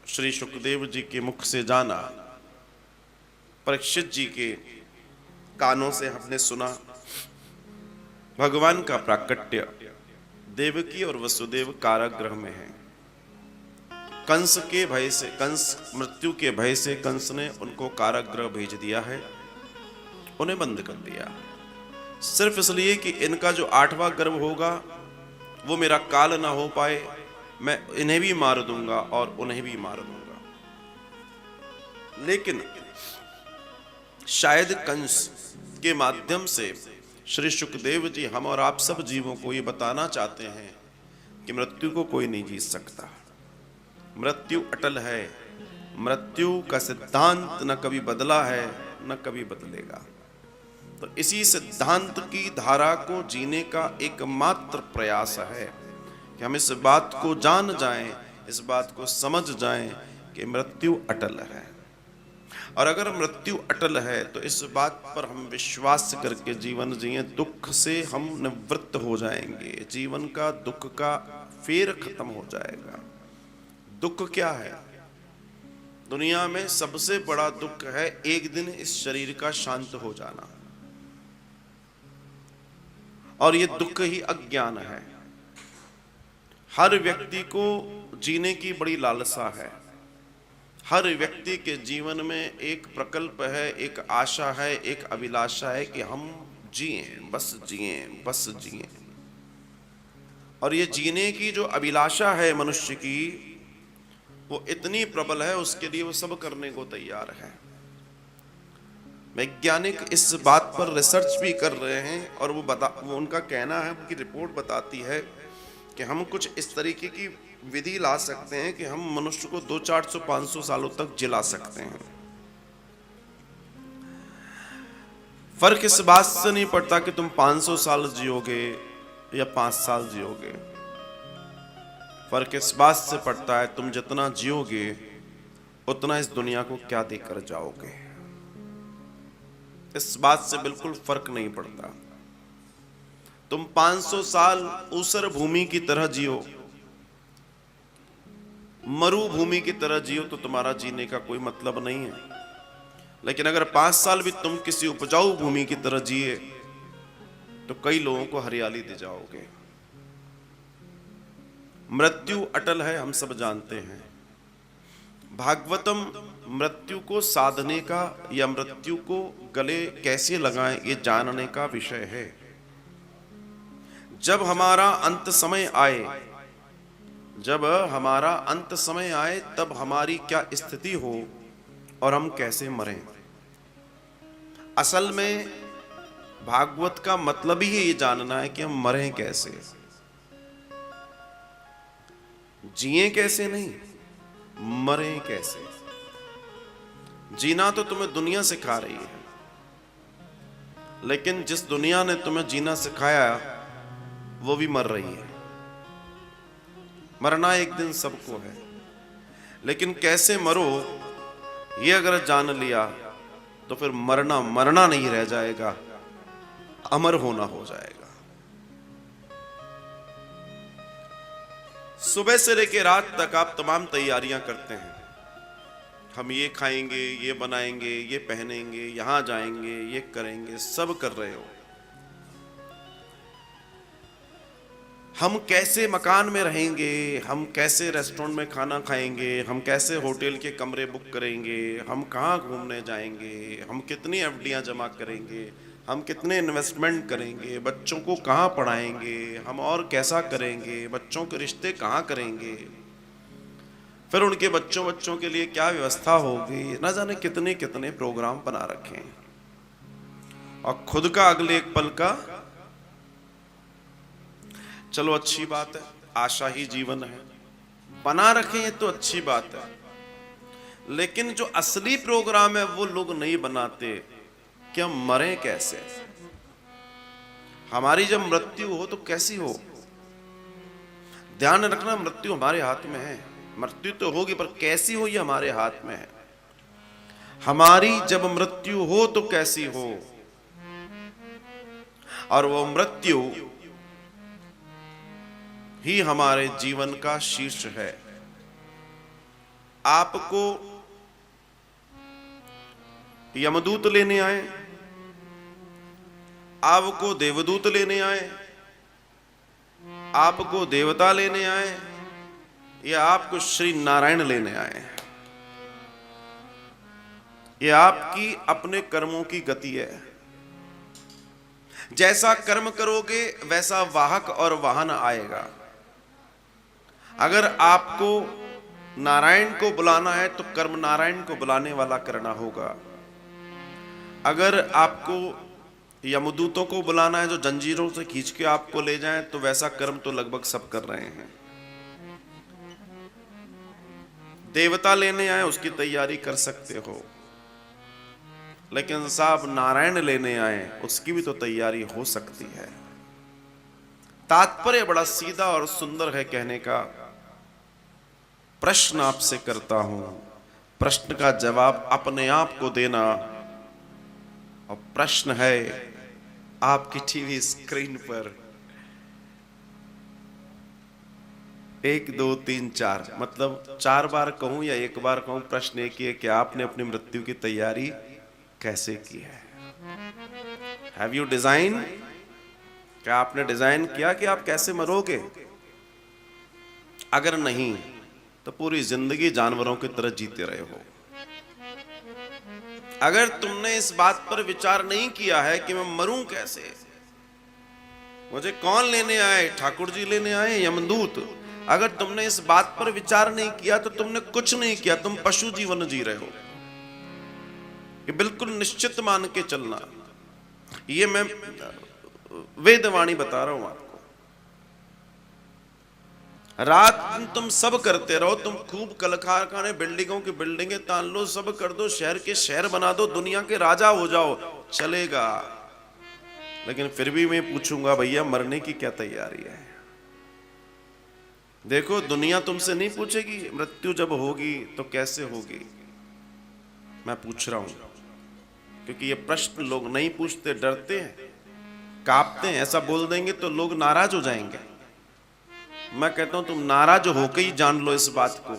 श्री सुखदेव जी के मुख से जाना, परीक्षित जी के कानों से हमने सुना। भगवान का प्राकट्य देवकी और वसुदेव कारागृह में है। कंस के भय से, कंस मृत्यु के भय से कंस ने उनको कारागृह भेज दिया है, उन्हें बंद कर दिया, सिर्फ इसलिए कि इनका जो 8वां गर्भ होगा वो मेरा काल ना हो पाए, मैं इन्हें भी मार दूंगा और उन्हें भी मार दूंगा। लेकिन शायद कंस के माध्यम से श्री सुखदेव जी हम और आप सब जीवों को ये बताना चाहते हैं कि मृत्यु को कोई नहीं जीत सकता। मृत्यु अटल है, मृत्यु का सिद्धांत न कभी बदला है न कभी बदलेगा। तो इसी सिद्धांत की धारा को जीने का एकमात्र प्रयास है कि हम इस बात को जान जाएं, इस बात को समझ जाएं कि मृत्यु अटल है। और अगर मृत्यु अटल है तो इस बात पर हम विश्वास करके जीवन जिए, दुख से हम निवृत्त हो जाएंगे, जीवन का दुख का फेर खत्म हो जाएगा। दुख क्या है? दुनिया में सबसे बड़ा दुख है एक दिन इस शरीर का शांत हो जाना, और ये दुख ही अज्ञान है। हर व्यक्ति को जीने की बड़ी लालसा है, हर व्यक्ति के जीवन में एक प्रकल्प है, एक आशा है, एक अभिलाषा है कि हम जिएं, बस जिएं, बस जिएं। और ये जीने की जो अभिलाषा है मनुष्य की, वो इतनी प्रबल है, उसके लिए वो सब करने को तैयार है। वैज्ञानिक इस बात पर रिसर्च भी कर रहे हैं और वो उनका कहना है, उनकी रिपोर्ट बताती है कि हम कुछ इस तरीके की विधि ला सकते हैं कि हम मनुष्य को 200-400-500 सालों तक जिला सकते हैं। फर्क इस बात से नहीं पड़ता कि तुम 500 साल जियोगे या 5 साल जियोगे, फर्क इस बात से पड़ता है तुम जितना जियोगे उतना इस दुनिया को क्या देकर जाओगे। इस बात से बिल्कुल फर्क नहीं पड़ता। तुम 500 साल ऊसर भूमि की तरह जियो, मरुभूमि की तरह जियो, तो तुम्हारा जीने का कोई मतलब नहीं है। लेकिन अगर 5 साल भी तुम किसी उपजाऊ भूमि की तरह जिए तो कई लोगों को हरियाली दे जाओगे। मृत्यु अटल है, हम सब जानते हैं। भागवतम मृत्यु को साधने का या मृत्यु को गले कैसे लगाएं ये जानने का विषय है। जब हमारा अंत समय आए, जब हमारा अंत समय आए तब हमारी क्या स्थिति हो और हम कैसे मरें। असल में भागवत का मतलब ही ये जानना है कि हम मरें कैसे, जिए कैसे नहीं, मरें कैसे। जीना तो तुम्हें दुनिया सिखा रही है, लेकिन जिस दुनिया ने तुम्हें जीना सिखाया वो भी मर रही है। मरना एक दिन सबको है, लेकिन कैसे मरो ये अगर जान लिया तो फिर मरना मरना नहीं रह जाएगा, अमर होना हो जाएगा। सुबह से लेकर रात तक आप तमाम तैयारियां करते हैं। हम ये खाएंगे, ये बनाएंगे, ये पहनेंगे, यहां जाएंगे, ये करेंगे, सब कर रहे हो। हम कैसे मकान में रहेंगे, हम कैसे रेस्टोरेंट में खाना खाएंगे, हम कैसे होटल के कमरे बुक करेंगे, हम कहाँ घूमने जाएंगे, हम कितनी एफडियां जमा करेंगे, हम कितने इन्वेस्टमेंट करेंगे, बच्चों को कहाँ पढ़ाएंगे, हम और कैसा करेंगे, बच्चों के रिश्ते कहाँ करेंगे, फिर उनके बच्चों के लिए क्या व्यवस्था होगी, ना जाने कितने कितने प्रोग्राम बना रखे हैं। और खुद का अगले एक पल का, चलो अच्छी बात है, आशा ही जीवन है, बना रखे हैं तो अच्छी बात है, लेकिन जो असली प्रोग्राम है वो लोग नहीं बनाते कि हम मरें कैसे। हमारी जब मृत्यु हो तो कैसी हो, ध्यान रखना, मृत्यु हमारे हाथ में है। मृत्यु तो होगी पर कैसी हो ये हमारे हाथ में है। हमारी जब मृत्यु हो तो कैसी हो, और वो मृत्यु ही हमारे जीवन का शीर्ष है। आपको यमदूत लेने आए, आपको देवदूत लेने आए, आपको देवता लेने आए, या आपको श्री नारायण लेने आए, ये आपकी अपने कर्मों की गति है। जैसा कर्म करोगे वैसा वाहक और वाहन आएगा। अगर आपको नारायण को बुलाना है तो कर्म नारायण को बुलाने वाला करना होगा। अगर आपको यमदूतों को बुलाना है जो जंजीरों से खींच के आपको ले जाएं, तो वैसा कर्म तो लगभग सब कर रहे हैं। देवता लेने आए उसकी तैयारी कर सकते हो, लेकिन साहब नारायण लेने आए उसकी भी तो तैयारी हो सकती है। तात्पर्य बड़ा सीधा और सुंदर है कहने का। प्रश्न आपसे करता हूं, प्रश्न का जवाब अपने आप को देना। और प्रश्न है आपकी टीवी स्क्रीन पर 1 2 3 4, मतलब 4 बार कहूं या 1 बार कहूं, प्रश्न एक ही है कि आपने अपनी मृत्यु की तैयारी कैसे की है। हैव यू डिजाइन, क्या आपने डिजाइन किया कि आप कैसे मरोगे? अगर नहीं तो पूरी जिंदगी जानवरों की तरह जीते रहे हो। अगर तुमने इस बात पर विचार नहीं किया है कि मैं मरूं कैसे, मुझे कौन लेने आए, ठाकुर जी लेने आए, यमदूत, अगर तुमने इस बात पर विचार नहीं किया तो तुमने कुछ नहीं किया, तुम पशु जीवन जी रहे हो। ये बिल्कुल निश्चित मान के चलना। ये मैं वेदवाणी बता रहा हूं आपको। रात दिन तुम सब करते रहो, तुम खूब कल कारखाने, बिल्डिंगों की बिल्डिंगें तान लो, सब कर दो, शहर के शहर बना दो, दुनिया के राजा हो जाओ, चलेगा। लेकिन फिर भी मैं पूछूंगा, भैया मरने की क्या तैयारी है? देखो, दुनिया तुमसे नहीं पूछेगी मृत्यु जब होगी तो कैसे होगी। मैं पूछ रहा हूं क्योंकि ये प्रश्न लोग नहीं पूछते, डरते हैं, कांपते हैं। ऐसा बोल देंगे तो लोग नाराज हो जाएंगे। मैं कहता हूं तुम नाराज होकर ही जान लो इस बात को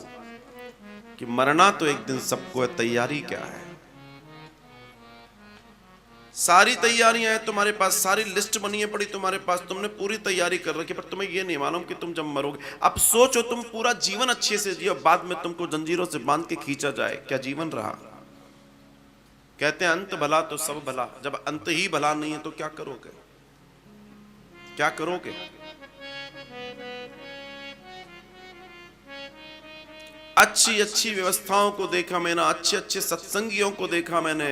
कि मरना तो एक दिन सबको है, तैयारी क्या है। सारी तैयारियां हैं तुम्हारे पास, सारी लिस्ट बनी है पड़ी तुम्हारे पास, तुमने पूरी तैयारी कर रखी, पर तुम्हें यह नहीं मालूम कि तुम जब मरोगे। अब सोचो, तुम पूरा जीवन अच्छे से जियो, बाद में तुमको जंजीरों से बांध के खींचा जाए, क्या जीवन रहा? कहते हैं अंत भला तो सब भला। जब अंत ही भला नहीं है तो क्या करोगे? क्या करोगे? अच्छी अच्छी व्यवस्थाओं को देखा मैंने, अच्छे अच्छे सत्संगियों को देखा मैंने,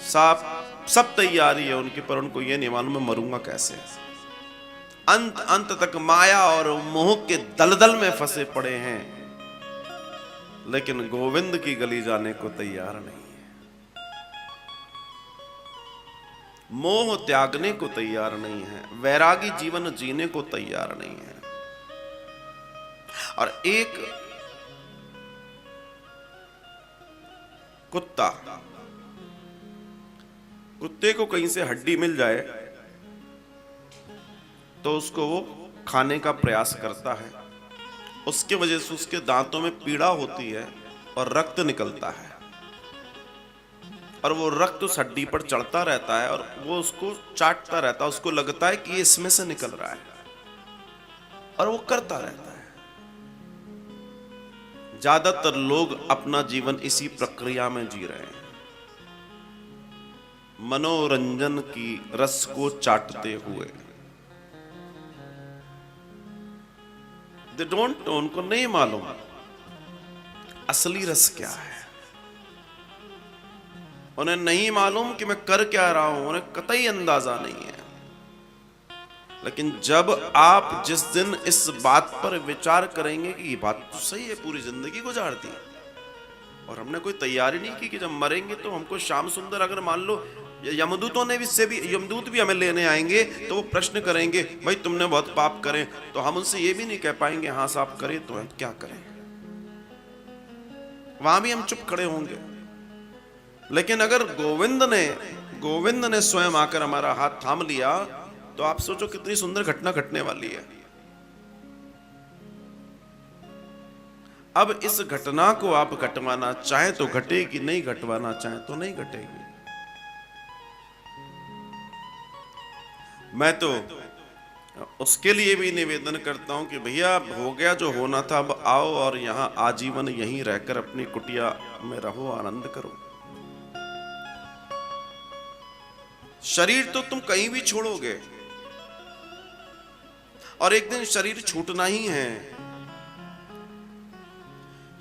सब तैयारी है उनकी, पर उनको ये नहीं मालूम मैं मरूंगा कैसे। अंत अंत तक माया और मोह के दलदल में फंसे पड़े हैं, लेकिन गोविंद की गली जाने को तैयार नहीं है। मोह त्यागने को तैयार नहीं है, वैरागी जीवन जीने को तैयार नहीं है। और एक कुत्ते को कहीं से हड्डी मिल जाए तो उसको वो खाने का प्रयास करता है, उसके वजह से उसके दांतों में पीड़ा होती है और रक्त निकलता है, और वो रक्त उस हड्डी पर चढ़ता रहता है और वो उसको चाटता रहता है, उसको लगता है कि ये इसमें से निकल रहा है, और वो करता रहता है। ज्यादातर लोग अपना जीवन इसी प्रक्रिया में जी रहे हैं, मनोरंजन की रस को चाटते हुए। They don't know, उनको नहीं मालूम असली रस क्या है। उन्हें नहीं मालूम कि मैं कर क्या रहा हूं, उन्हें कतई अंदाजा नहीं है। लेकिन जब आप जिस दिन इस बात पर विचार करेंगे कि ये बात तो सही है, पूरी जिंदगी गुजार दी और हमने कोई तैयारी नहीं की कि जब मरेंगे तो हमको श्याम सुंदर, अगर मान लो यमदूतों ने भी यमदूत भी हमें लेने आएंगे तो वो प्रश्न करेंगे, भाई तुमने बहुत पाप करे, तो हम उनसे ये भी नहीं कह पाएंगे हाँ साहब करे तो हम क्या करें, वहां भी हम चुप खड़े होंगे। लेकिन अगर गोविंद ने स्वयं आकर हमारा हाथ थाम लिया तो आप सोचो कितनी सुंदर घटना घटने वाली है। अब इस घटना को आप घटवाना चाहें तो घटेगी, नहीं घटवाना चाहें तो नहीं घटेगी। मैं तो उसके लिए भी निवेदन करता हूं कि भैया हो गया जो होना था, अब आओ और यहां आजीवन यहीं रहकर अपनी कुटिया में रहो, आनंद करो। शरीर तो तुम कहीं भी छोड़ोगे और एक दिन शरीर छूटना ही है।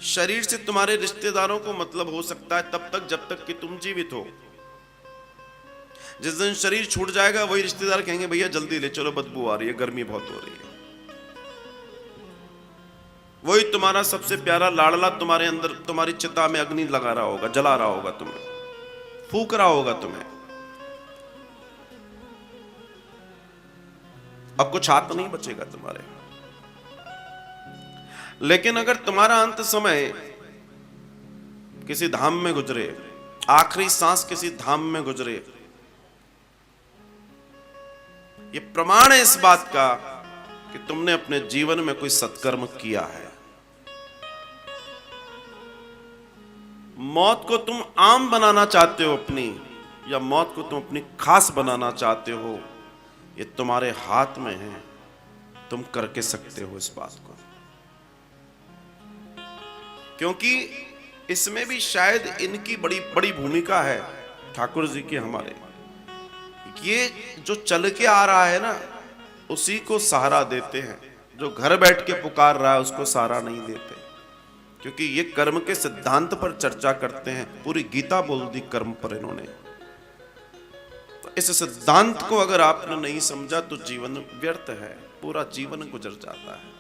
शरीर से तुम्हारे रिश्तेदारों को मतलब हो सकता है तब तक जब तक कि तुम जीवित हो। जिस दिन शरीर छूट जाएगा वही रिश्तेदार कहेंगे भैया जल्दी ले चलो, बदबू आ रही है, गर्मी बहुत हो रही है। वही तुम्हारा सबसे प्यारा लाडला तुम्हारे अंदर, तुम्हारी चिता में अग्नि लगा रहा होगा, जला रहा होगा तुम्हें, फूक रहा होगा तुम्हें। अब कुछ हाथ नहीं बचेगा तुम्हारे। लेकिन अगर तुम्हारा अंत समय किसी धाम में गुजरे, आखिरी सांस किसी धाम में गुजरे, ये प्रमाण है इस बात का कि तुमने अपने जीवन में कोई सत्कर्म किया है। मौत को तुम आम बनाना चाहते हो अपनी, या मौत को तुम अपनी खास बनाना चाहते हो, ये तुम्हारे हाथ में है। तुम करके सकते हो इस बात को, क्योंकि इसमें भी शायद इनकी बड़ी बड़ी भूमिका है, ठाकुर जी की। हमारे ये जो चल के आ रहा है ना, उसी को सहारा देते हैं। जो घर बैठ के पुकार रहा है उसको सहारा नहीं देते, क्योंकि ये कर्म के सिद्धांत पर चर्चा करते हैं। पूरी गीता बोल दी कर्म पर इन्होंने। तो इस सिद्धांत को अगर आपने नहीं समझा तो जीवन व्यर्थ है, पूरा जीवन गुजर जाता है।